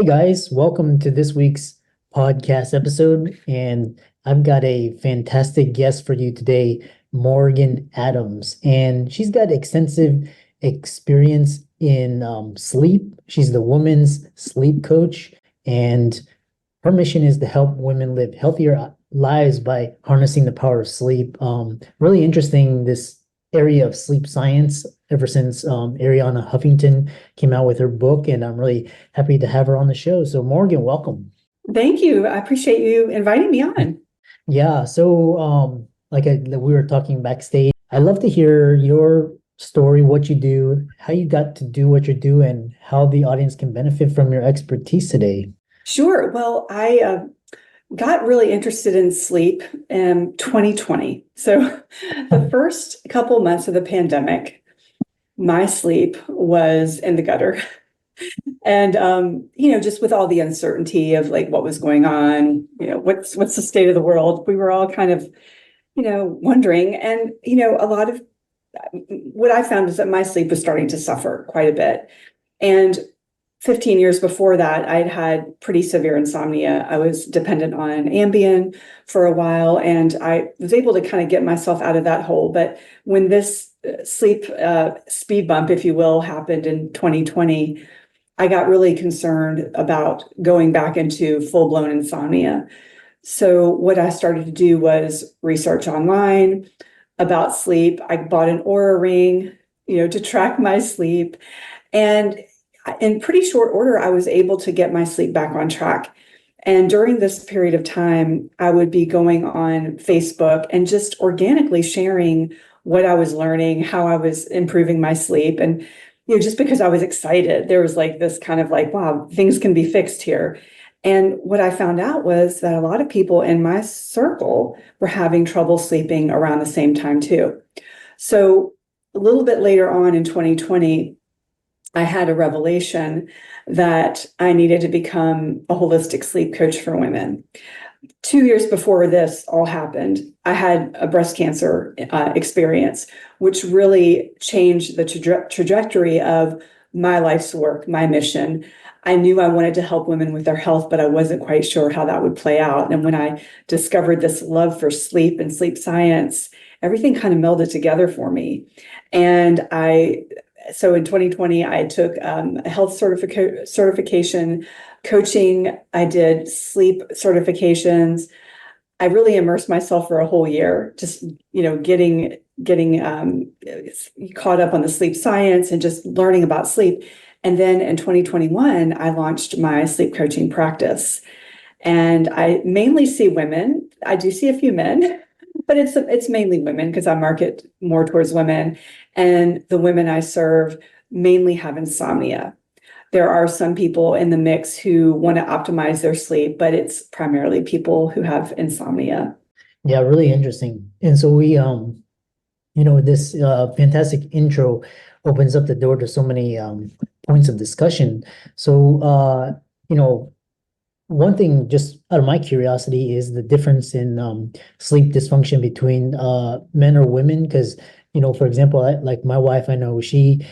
guys. Welcome to this week's podcast episode. And I've got a fantastic guest for you today, Morgan Adams. And she's got extensive experience in sleep. She's the woman's sleep coach. And her mission is to help women live healthier lives by harnessing the power of sleep. Really interesting, this area of sleep science ever since Ariana Huffington came out with her book, and I'm really happy to have her on the show. So Morgan, welcome. Thank you. I appreciate you inviting me on. Yeah, so we were talking backstage. I'd love to hear your story, what you do, how you got to do what you do, and how the audience can benefit from your expertise today. Sure. Well, I got really interested in sleep in 2020. So the first couple months of the pandemic, my sleep was in the gutter. And just with all the uncertainty of like what was going on, what's the state of the world, we were all kind of, wondering. And, a lot of what I found is that my sleep was starting to suffer quite a bit. And 15 years before that, I'd had pretty severe insomnia. I was dependent on Ambien for a while, and I was able to kind of get myself out of that hole. But when this sleep speed bump, if you will, happened in 2020, I got really concerned about going back into full-blown insomnia. So what I started to do was research online about sleep. I bought an Aura ring, to track my sleep. And in pretty short order, I was able to get my sleep back on track. And during this period of time, I would be going on Facebook and just organically sharing what I was learning, how I was improving my sleep. And, just because I was excited, there was like this kind of like, wow, things can be fixed here. And what I found out was that a lot of people in my circle were having trouble sleeping around the same time too. So a little bit later on in 2020, I had a revelation that I needed to become a holistic sleep coach for women. 2 years before this all happened, I had a breast cancer experience, which really changed the trajectory of my life's work, my mission. I knew I wanted to help women with their health, but I wasn't quite sure how that would play out. And when I discovered this love for sleep and sleep science, everything kind of melded together for me. And so in 2020, I took a health certification, coaching. I did sleep certifications. I really immersed myself for a whole year, just getting caught up on the sleep science and just learning about sleep. And then in 2021, I launched my sleep coaching practice, and I mainly see women. I do see a few men, but it's mainly women because I market more towards women. And the women I serve mainly have insomnia. There are some people in the mix who want to optimize their sleep, but it's primarily people who have insomnia. Yeah, really interesting. And so this fantastic intro opens up the door to so many points of discussion. So, one thing just out of my curiosity is the difference in sleep dysfunction between men or women. Because, for example, like my wife, I know she,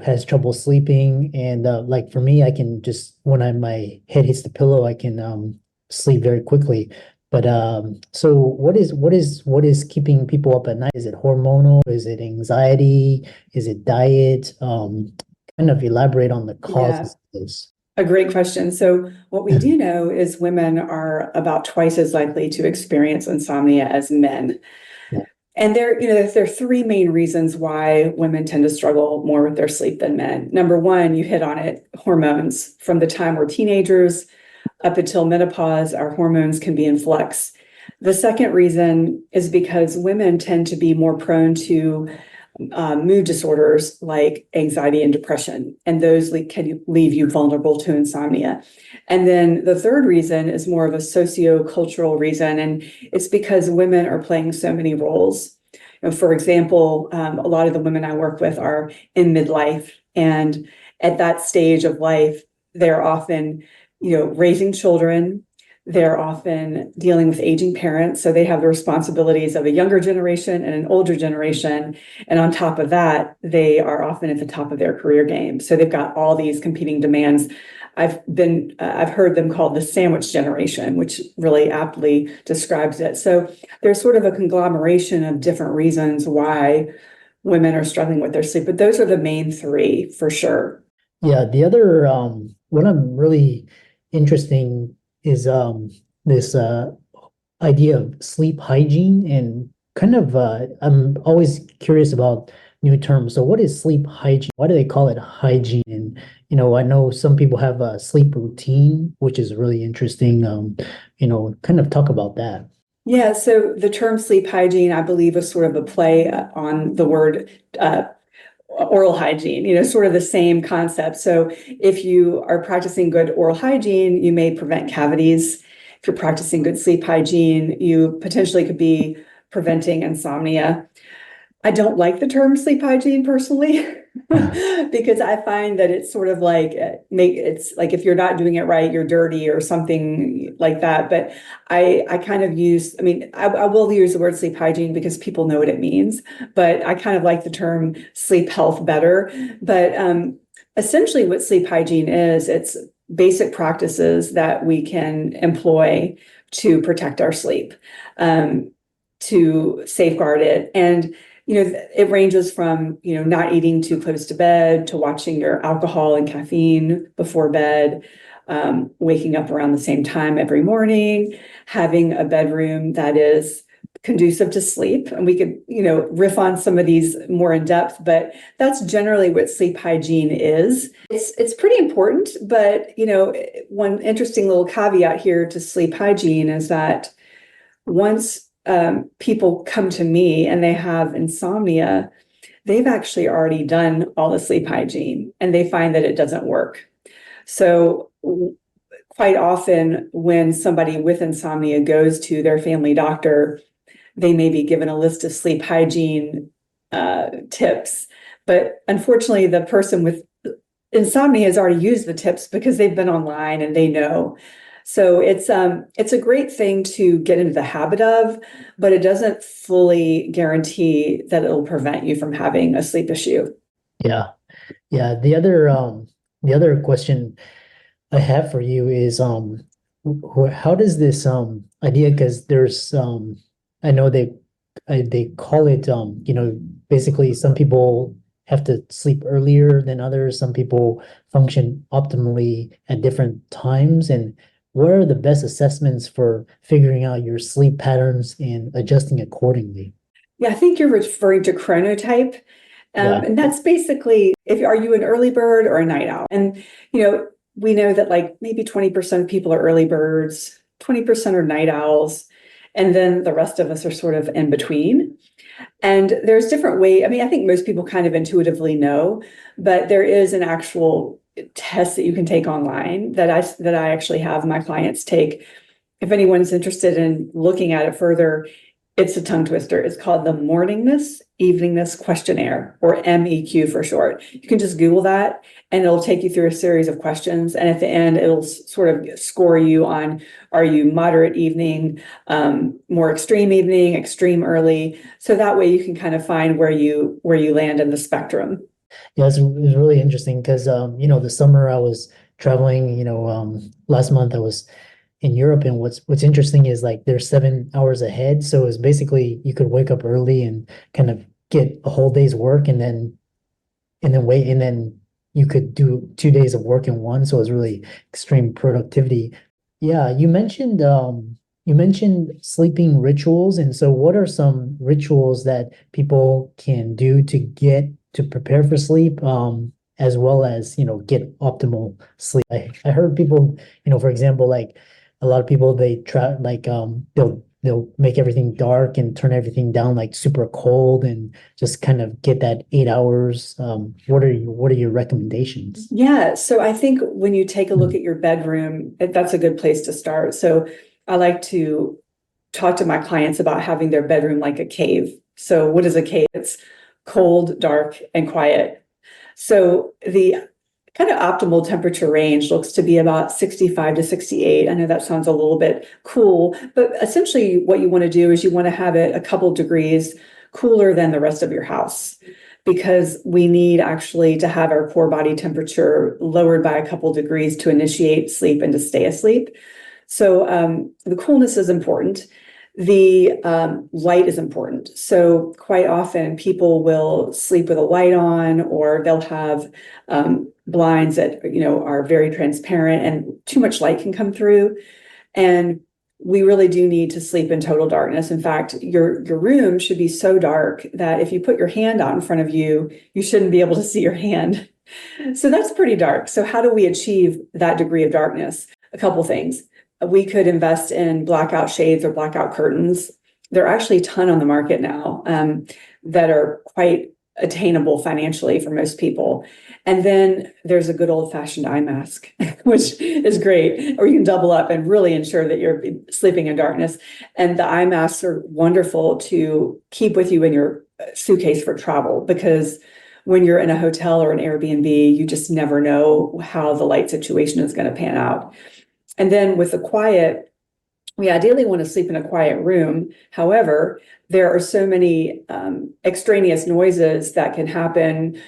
has trouble sleeping. And like for me, I can just, when my head hits the pillow, I can sleep very quickly. But so what is keeping people up at night? Is it hormonal? Is it anxiety? Is it diet? Kind of elaborate on the causes of this. A great question. So what we do know is women are about twice as likely to experience insomnia as men. Yeah. And there are three main reasons why women tend to struggle more with their sleep than men. Number one, you hit on it, hormones. From the time we're teenagers up until menopause, our hormones can be in flux. The second reason is because women tend to be more prone to mood disorders like anxiety and depression, and those can leave you vulnerable to insomnia. And then the third reason is more of a socio-cultural reason, and it's because women are playing so many roles. For example, a lot of the women I work with are in midlife, and at that stage of life, they're often, raising children. They're often dealing with aging parents, so they have the responsibilities of a younger generation and an older generation. And on top of that, they are often at the top of their career game. So they've got all these competing demands. I've heard them called the sandwich generation, which really aptly describes it. So there's sort of a conglomeration of different reasons why women are struggling with their sleep, but those are the main three for sure. Yeah, the other what I'm really interesting is this idea of sleep hygiene and kind of I'm always curious about new terms. So what is sleep hygiene? Why do they call it hygiene? And I know some people have a sleep routine, which is really interesting. Kind of talk about that. Yeah, so the term sleep hygiene, I believe, is sort of a play on the word uh, oral hygiene, sort of the same concept. So if you are practicing good oral hygiene, you may prevent cavities. If you're practicing good sleep hygiene, you potentially could be preventing insomnia. I don't like the term sleep hygiene personally because I find that it's sort of like it's like if you're not doing it right, you're dirty or something like that. But I kind of I will use the word sleep hygiene because people know what it means, but I kind of like the term sleep health better. But essentially what sleep hygiene is, it's basic practices that we can employ to protect our sleep, to safeguard it. And it ranges from, not eating too close to bed to watching your alcohol and caffeine before bed, waking up around the same time every morning, having a bedroom that is conducive to sleep. And we could, riff on some of these more in depth, but that's generally what sleep hygiene is. It's pretty important, but, one interesting little caveat here to sleep hygiene is that once people come to me and they have insomnia, they've actually already done all the sleep hygiene and they find that it doesn't work. So quite often when somebody with insomnia goes to their family doctor, they may be given a list of sleep hygiene tips. But unfortunately, the person with insomnia has already used the tips because they've been online and they know. So it's a great thing to get into the habit of, but it doesn't fully guarantee that it'll prevent you from having a sleep issue. Yeah. Yeah. The other question I have for you is how does this idea, because there's I know they call it basically some people have to sleep earlier than others, some people function optimally at different times, and what are the best assessments for figuring out your sleep patterns and adjusting accordingly? Yeah, I think you're referring to chronotype. Yeah. And that's basically if are you an early bird or a night owl? And we know that like maybe 20% of people are early birds, 20% are night owls, and then the rest of us are sort of in between. And there's different ways. I mean, I think most people kind of intuitively know, but there is an actual test that you can take online that I actually have my clients take. If anyone's interested in looking at it further, it's a tongue twister. It's called the Morningness Eveningness Questionnaire, or MEQ for short. You can just Google that and it'll take you through a series of questions. And at the end, it'll sort of score you on, are you moderate evening, more extreme evening, extreme early. So that way you can kind of find where you land in the spectrum. Yeah, it's really interesting because the summer I was traveling, last month I was in Europe, and what's interesting is like they're 7 hours ahead. So it's basically you could wake up early and kind of get a whole day's work and then wait, and then you could do 2 days of work in one. So it's really extreme productivity. Yeah, you mentioned sleeping rituals, and so what are some rituals that people can do to prepare for sleep, as well as get optimal sleep? I heard people, for example, like a lot of people they try like they'll make everything dark and turn everything down like super cold and just kind of get that 8 hours. What are your recommendations? Yeah, so I think when you take a look at your bedroom, that's a good place to start. So I like to talk to my clients about having their bedroom like a cave. So what is a cave? It's cold, dark, and quiet. So the kind of optimal temperature range looks to be about 65 to 68. I know that sounds a little bit cool, but essentially what you want to do is you want to have it a couple degrees cooler than the rest of your house. because we need actually to have our core body temperature lowered by a couple degrees to initiate sleep and to stay asleep. So the coolness is important. The light is important. So quite often people will sleep with a light on, or they'll have blinds that are very transparent, and too much light can come through. And we really do need to sleep in total darkness. In fact, your room should be so dark that if you put your hand out in front of you, you shouldn't be able to see your hand. So that's pretty dark. So how do we achieve that degree of darkness? A couple things. We could invest in blackout shades or blackout curtains. There are actually a ton on the market now that are quite attainable financially for most people. And then there's a good old-fashioned eye mask, which is great, or you can double up and really ensure that you're sleeping in darkness. And the eye masks are wonderful to keep with you in your suitcase for travel, because when you're in a hotel or an Airbnb, you just never know how the light situation is going to pan out. And then with the quiet, we ideally want to sleep in a quiet room. However, there are so many extraneous noises that can happen,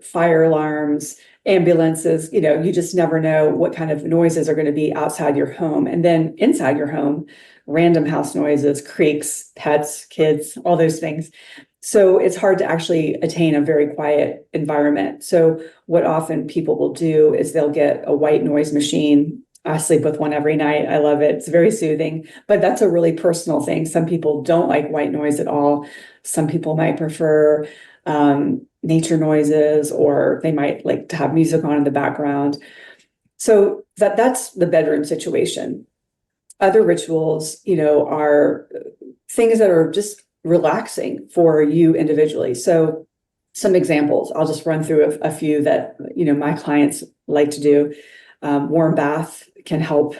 fire alarms, ambulances, you just never know what kind of noises are going to be outside your home. And then inside your home, random house noises, creaks, pets, kids, all those things. So it's hard to actually attain a very quiet environment. So what often people will do is they'll get a white noise machine. I sleep with one every night. I love it. It's very soothing, but that's a really personal thing. Some people don't like white noise at all. Some people might prefer nature noises, or they might like to have music on in the background. So that's the bedroom situation. Other rituals, are things that are just relaxing for you individually. So some examples, I'll just run through a few that, my clients like to do. Warm bath can help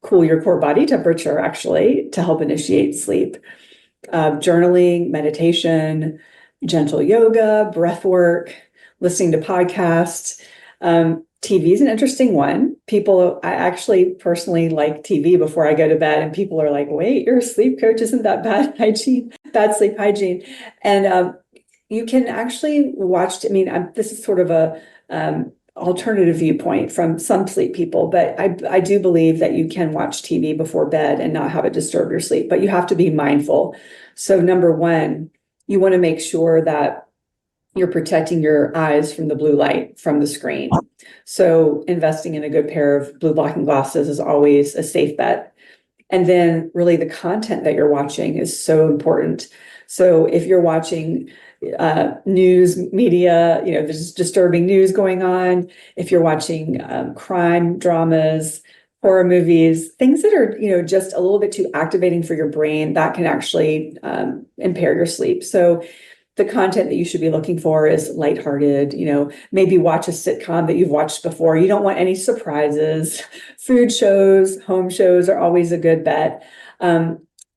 cool your core body temperature, actually, to help initiate sleep. Journaling, meditation, gentle yoga, breath work, listening to podcasts. TV is an interesting one. I actually personally like TV before I go to bed, and people are like, wait, you're a sleep coach. Isn't that bad hygiene, bad sleep hygiene? And you can actually watch, this is sort of a alternative viewpoint from some sleep people, but I do believe that you can watch TV before bed and not have it disturb your sleep, but you have to be mindful. So number one, you want to make sure that you're protecting your eyes from the blue light from the screen. So investing in a good pair of blue blocking glasses is always a safe bet. And then really the content that you're watching is so important. So if you're watching news media, there's disturbing news going on. If you're watching crime dramas, horror movies, things that are, just a little bit too activating for your brain, that can actually impair your sleep. So the content that you should be looking for is lighthearted, maybe watch a sitcom that you've watched before. You don't want any surprises. Food shows, home shows are always a good bet.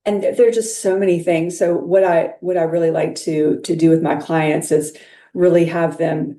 And there are just so many things. So what I really like to do with my clients is really have them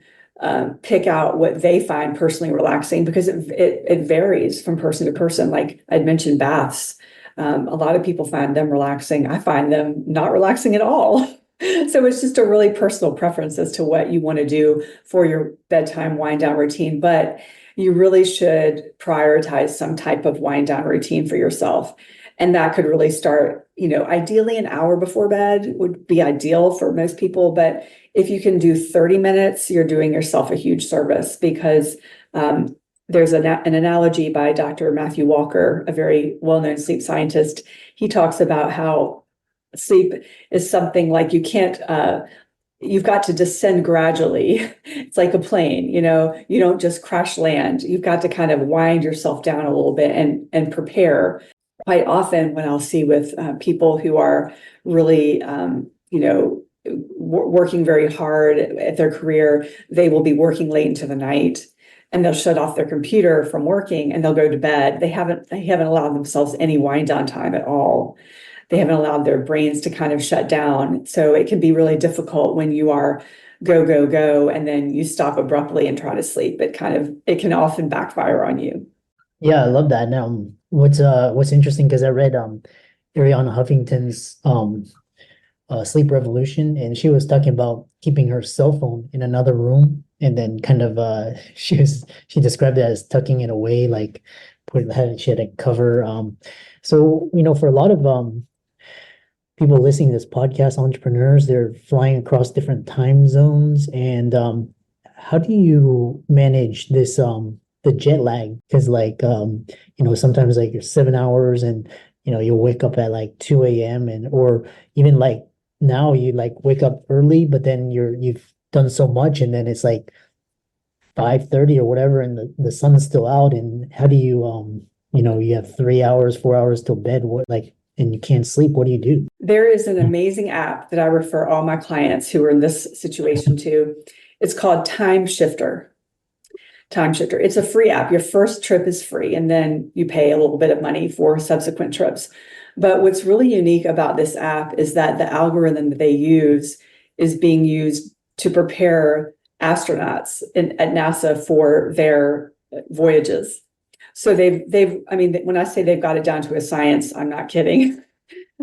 pick out what they find personally relaxing, because it varies from person to person. Like I'd mentioned baths. A lot of people find them relaxing. I find them not relaxing at all. So it's just a really personal preference as to what you want to do for your bedtime wind down routine. But you really should prioritize some type of wind down routine for yourself. And that could really start, ideally an hour before bed would be ideal for most people. But if you can do 30 minutes, you're doing yourself a huge service, because there's an analogy by Dr. Matthew Walker, a very well-known sleep scientist. He talks about how sleep is something like you've got to descend gradually. It's like a plane, you don't just crash land. You've got to kind of wind yourself down a little bit and prepare. Quite often when I'll see with people who are really, working very hard at their career, they will be working late into the night, and they'll shut off their computer from working and they'll go to bed. They haven't allowed themselves any wind down time at all. They haven't allowed their brains to kind of shut down. So it can be really difficult when you are go, go, go, and then you stop abruptly and try to sleep. It can often backfire on you. Yeah, I love that. Now, what's interesting, because I read Ariana Huffington's Sleep Revolution, and she was talking about keeping her cell phone in another room, and then kind of she described it as tucking it away, like she had a cover. So for a lot of people listening to this podcast, entrepreneurs, they're flying across different time zones, and how do you manage this the jet lag? Because sometimes like you're 7 hours and you'll wake up at like 2 a.m. and or even like now you like wake up early, but then you've done so much and then it's like 5:30 or whatever and the sun's still out, and how do you you have 3 hours, 4 hours till bed, what like, and you can't sleep, what do you do? There is an amazing app that I refer all my clients who are in this situation to. It's called Time Shifter. Time Shifter. It's a free app. Your first trip is free, and then you pay a little bit of money for subsequent trips. But what's really unique about this app is that the algorithm that they use is being used to prepare astronauts at NASA for their voyages. So I mean, when I say they've got it down to a science, I'm not kidding.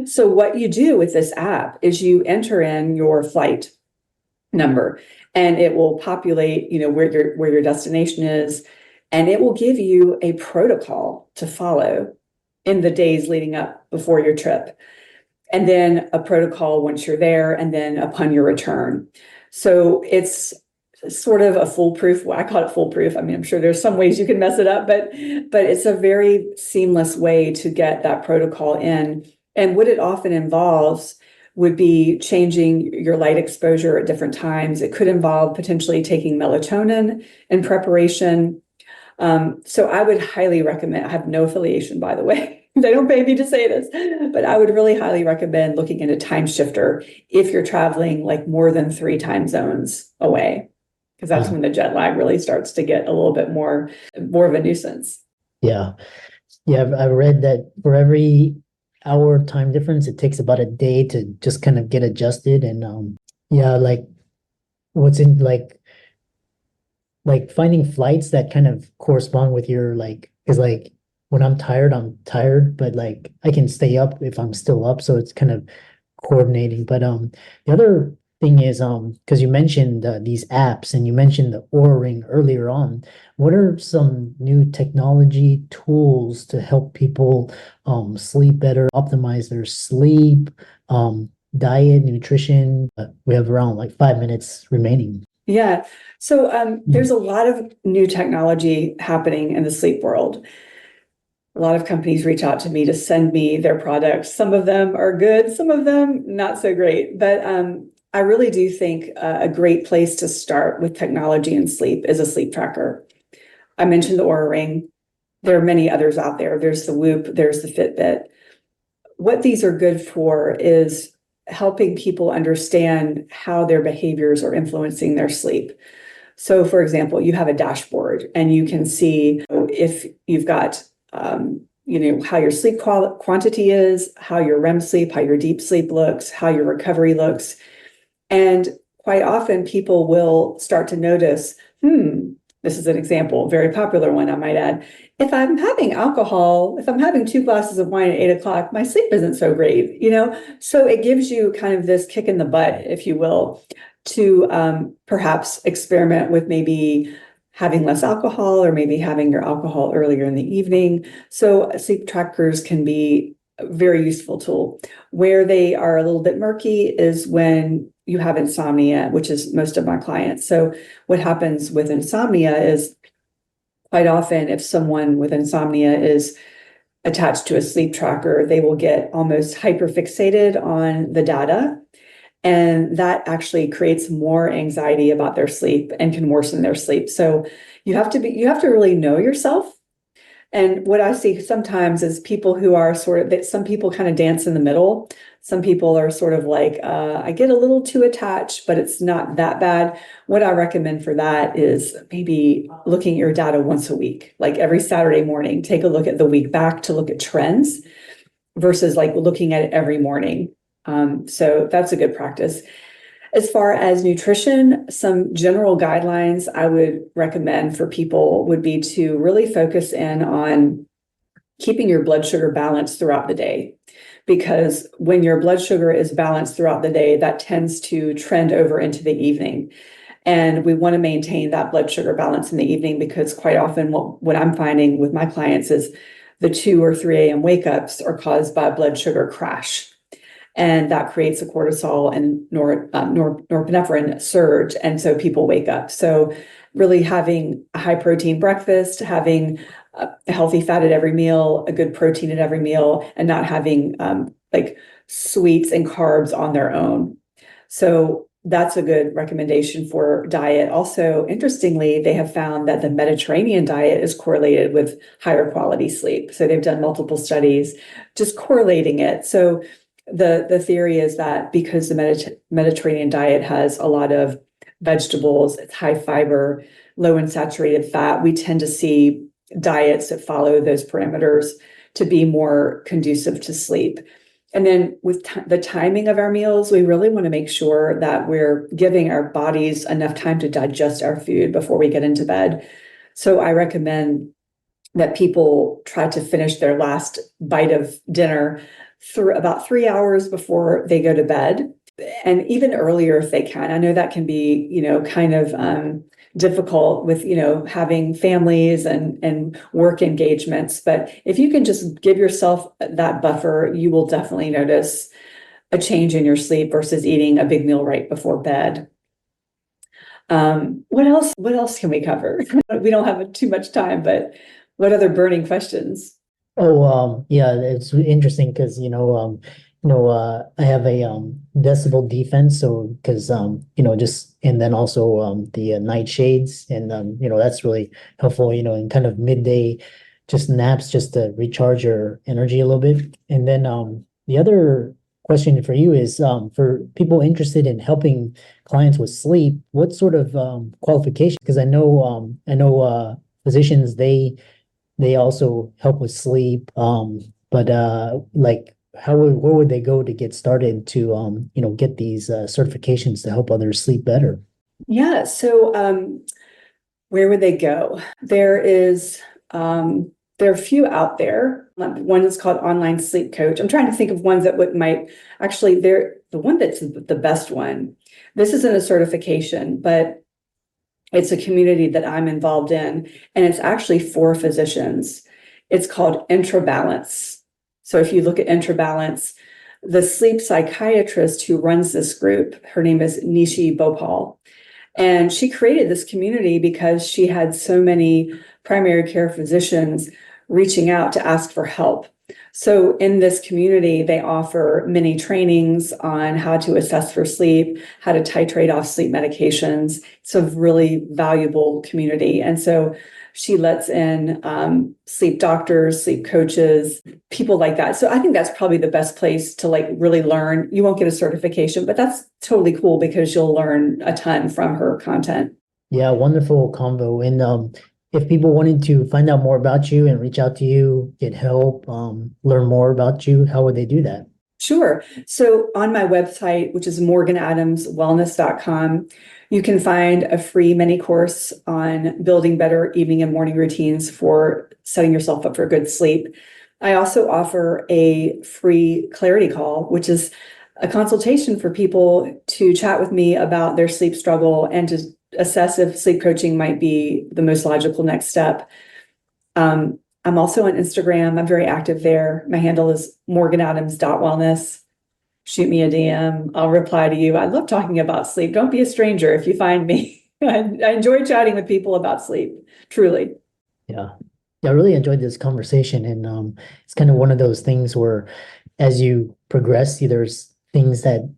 So what you do with this app is you enter in your flight number and it will populate, where your destination is, and it will give you a protocol to follow in the days leading up before your trip. And then a protocol once you're there and then upon your return. So it's sort of a foolproof. I call it foolproof. I mean, I'm sure there's some ways you can mess it up, but it's a very seamless way to get that protocol in. And what it often involves would be changing your light exposure at different times. It could involve potentially taking melatonin in preparation. So I would highly recommend, I have no affiliation, by the way. They don't pay me to say this, but I would really highly recommend looking into Time Shifter if you're traveling like more than 3 time zones away, because that's when the jet lag really starts to get a little bit more of a nuisance. Yeah. I've read that for every hour time difference, it takes about a day to just kind of get adjusted. And like what's in like finding flights that kind of correspond with your like, because like when I'm tired, but like I can stay up if I'm still up. So it's kind of coordinating. But the other thing is because you mentioned these apps and you mentioned the Oura Ring earlier on. What are some new technology tools to help people sleep better, optimize their sleep, diet, nutrition? We have around like 5 minutes remaining. Yeah. So there's a lot of new technology happening in the sleep world. A lot of companies reach out to me to send me their products. Some of them are good, some of them not so great. But I really do think a great place to start with technology and sleep is a sleep tracker. I mentioned the Oura Ring. There are many others out there. There's the Whoop, there's the Fitbit. What these are good for is helping people understand how their behaviors are influencing their sleep. So, for example, you have a dashboard and you can see if you've got how your sleep quantity is, how your REM sleep, how your deep sleep looks, how your recovery looks. And quite often people will start to notice, this is an example, a very popular one, I might add. If I'm having 2 glasses of wine at 8 o'clock, my sleep isn't so great, So it gives you kind of this kick in the butt, if you will, to perhaps experiment with maybe having less alcohol or maybe having your alcohol earlier in the evening. So sleep trackers can be a very useful tool. Where they are a little bit murky is when you have insomnia, which is most of my clients. So what happens with insomnia is quite often if someone with insomnia is attached to a sleep tracker, they will get almost hyperfixated on the data. And that actually creates more anxiety about their sleep and can worsen their sleep. So you have to really know yourself. And what I see sometimes is people who are some people kind of dance in the middle. Some people are sort of like, I get a little too attached, but it's not that bad. What I recommend for that is maybe looking at your data once a week, like every Saturday morning, take a look at the week back to look at trends versus like looking at it every morning. So that's a good practice. As far as nutrition, some general guidelines I would recommend for people would be to really focus in on keeping your blood sugar balanced throughout the day. Because when your blood sugar is balanced throughout the day, that tends to trend over into the evening. And we want to maintain that blood sugar balance in the evening, because quite often what I'm finding with my clients is the 2 or 3 a.m. wake ups are caused by a blood sugar crash. And that creates a cortisol and norepinephrine surge. And so people wake up. So really having a high protein breakfast, having a healthy fat at every meal, a good protein at every meal, and not having like sweets and carbs on their own. So that's a good recommendation for diet. Also, interestingly, they have found that the Mediterranean diet is correlated with higher quality sleep. So they've done multiple studies just correlating it. So the theory is that because the Mediterranean diet has a lot of vegetables, it's high fiber, low in saturated fat, we tend to see diets that follow those parameters to be more conducive to sleep. And then with the timing of our meals, we really want to make sure that we're giving our bodies enough time to digest our food before we get into bed. So I recommend that people try to finish their last bite of dinner through about 3 hours before they go to bed, and even earlier if they can. I know that can be, kind of difficult with, having families and work engagements. But if you can just give yourself that buffer, you will definitely notice a change in your sleep versus eating a big meal right before bed. What else can we cover? We don't have too much time, but what other burning questions? Oh, yeah, it's interesting because I have a decibel defense, so because just and then also the night shades, and that's really helpful, in kind of midday, just naps, just to recharge your energy a little bit. And then the other question for you is for people interested in helping clients with sleep, what sort of qualification? Because I know physicians, they also help with sleep. But like where would they go to get started to get these certifications to help others sleep better? Yeah, so where would they go? There are a few out there. One is called Online Sleep Coach. I'm trying to think of ones that might actually, they're the one that's the best one. This isn't a certification, but it's a community that I'm involved in, and it's actually for physicians. It's called IntraBalance. So if you look at IntraBalance, the sleep psychiatrist who runs this group, her name is Nishi Bhopal, and she created this community because she had so many primary care physicians reaching out to ask for help. So in this community, they offer many trainings on how to assess for sleep, how to titrate off sleep medications. It's a really valuable community. And so she lets in sleep doctors, sleep coaches, people like that. So I think that's probably the best place to really learn. You won't get a certification, but that's totally cool because you'll learn a ton from her content. Yeah, wonderful combo. And if people wanted to find out more about you and reach out to you, get help, learn more about you, how would they do that? Sure. So on my website, which is morganadamswellness.com, you can find a free mini course on building better evening and morning routines for setting yourself up for good sleep. I also offer a free clarity call, which is a consultation for people to chat with me about their sleep struggle and to assess if sleep coaching might be the most logical next step. I'm also on Instagram. I'm very active there. My handle is morganadams.wellness. Shoot me a DM. I'll reply to you. I love talking about sleep. Don't be a stranger if you find me. I enjoy chatting with people about sleep, truly. Yeah. Yeah, I really enjoyed this conversation. And it's kind of one of those things where as you progress, there's things that,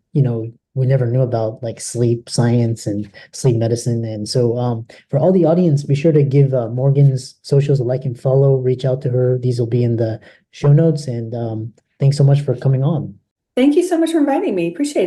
we never knew about, like sleep science and sleep medicine. And so for all the audience, be sure to give Morgan's socials a like and follow, reach out to her. These will be in the show notes. And thanks so much for coming on. Thank you so much for inviting me. Appreciate it.